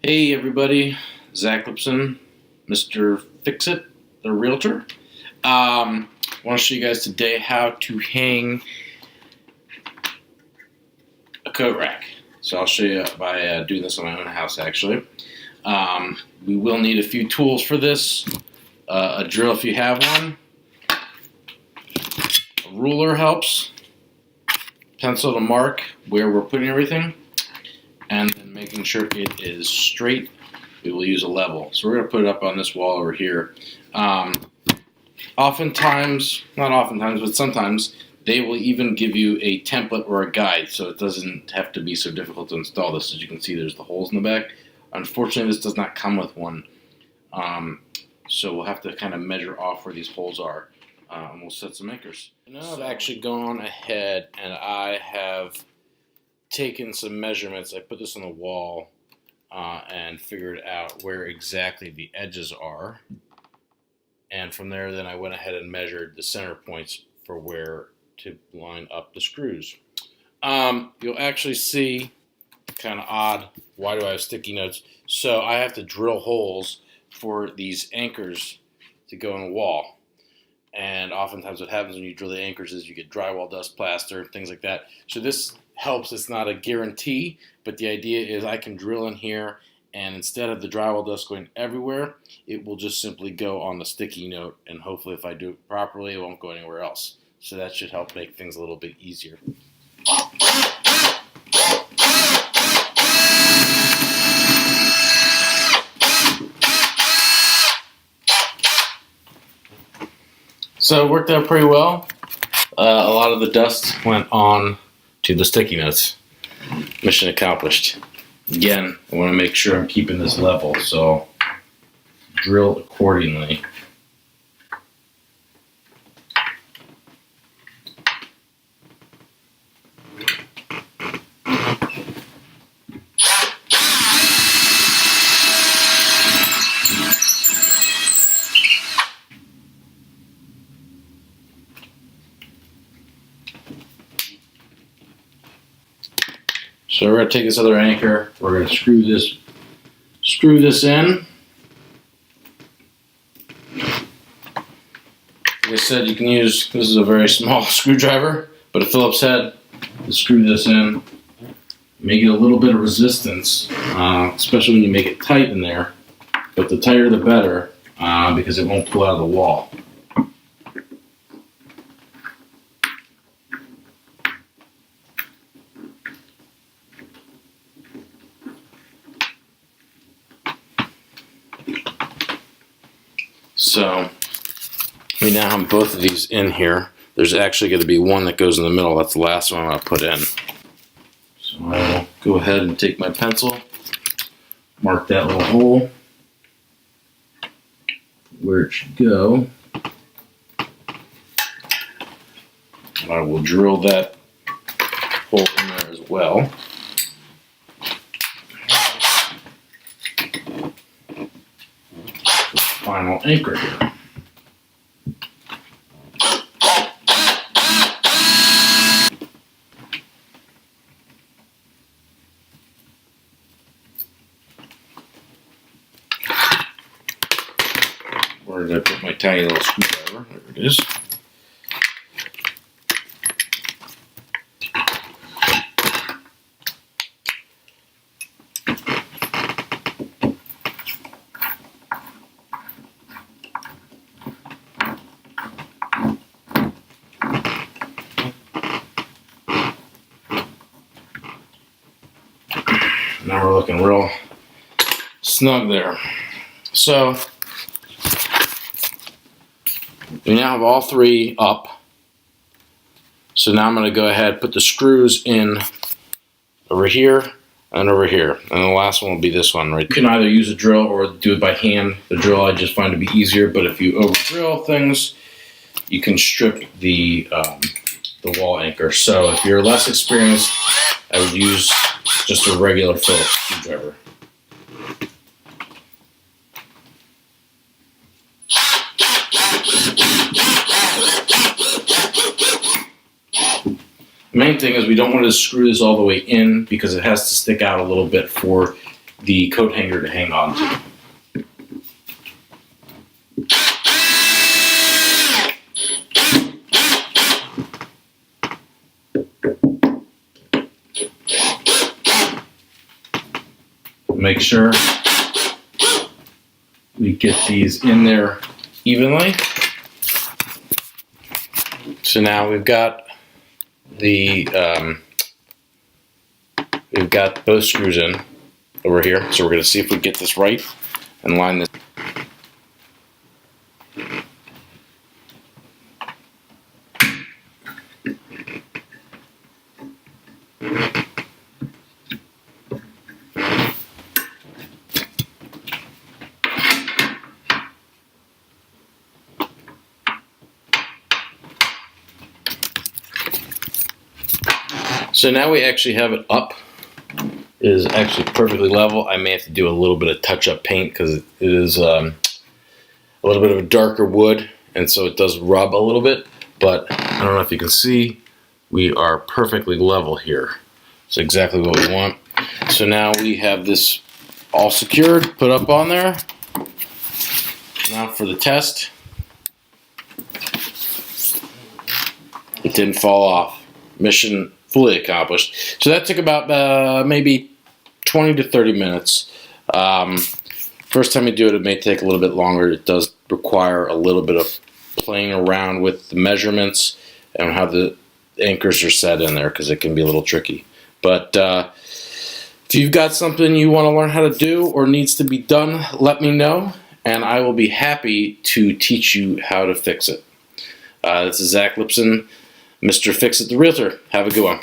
Hey everybody, Zach Lipson, Mr. Fix-It, the realtor. I want to show you guys today how to hang a coat rack. So I'll show you by doing this in my own house actually. We will need a few tools for this. A drill if you have one. A ruler helps. Pencil to mark where we're putting everything. And then making sure it is straight. We will use a level. So we're going to put it up on this wall over here. Oftentimes, not oftentimes, but sometimes, they will even give you a template or a guide, so it doesn't have to be so difficult to install this. As you can see, there's the holes in the back. Unfortunately, this does not come with one. So we'll have to kind of measure off where these holes are. And we'll set some anchors. Now I've actually gone ahead and I have taken some measurements. I put this on the wall and figured out where exactly the edges are, and from there then I went ahead and measured the center points for where to line up the screws. You'll actually see, kind of odd, why do I have sticky notes? So I have to drill holes for these anchors to go in the wall, and oftentimes what happens when you drill the anchors is you get drywall dust, plaster, things like that. So this helps. It's not a guarantee, but the idea is I can drill in here, and instead of the drywall dust going everywhere, it will just simply go on the sticky note, and hopefully if I do it properly, it won't go anywhere else. So that should help make things a little bit easier. So it worked out pretty well. A lot of the dust went on to the sticky notes. Mission accomplished. Again, I want to make sure I'm keeping this level, so drill accordingly. So we're going to take this other anchor, we're going to screw this in. Like I said, you can use, this is a very small screwdriver, but a Phillips head to screw this in. Make it a little bit of resistance, especially when you make it tight in there, but the tighter the better, because it won't pull out of the wall. So we now have both of these in here. There's actually going to be one that goes in the middle. That's the last one I'll put in. So I'll go ahead and take my pencil, mark that little hole where it should go. I will drill that hole in there as well. Final anchor here. Where did I put my tiny little screwdriver? There it is. Now we're looking real snug there. So we now have all three up. So now I'm going to go ahead, put the screws in over here and over here. And the last one will be this one, right? You can either use a drill or do it by hand. The drill I just find to be easier, but if you over drill things, you can strip the wall anchor. So if you're less experienced, I would use just a regular Phillips screwdriver. The main thing is we don't want to screw this all the way in because it has to stick out a little bit for the coat hanger to hang on to. Make sure we get these in there evenly. So now we've got we've got both screws in over here. So we're going to see if we get this right and line this. So now we actually have it up. It is actually perfectly level. I may have to do a little bit of touch-up paint because it is a little bit of a darker wood, and so it does rub a little bit. But I don't know if you can see, we are perfectly level here. It's exactly what we want. So now we have this all secured, put up on there. Now for the test. It didn't fall off. Mission fully accomplished. So that took about maybe 20 to 30 minutes. First time you do it, it may take a little bit longer. It does require a little bit of playing around with the measurements and how the anchors are set in there, because it can be a little tricky. But if you've got something you want to learn how to do or needs to be done, let me know, and I will be happy to teach you how to fix it. This is Zach Lipson, Mr. Fix It the Realtor. Have a good one.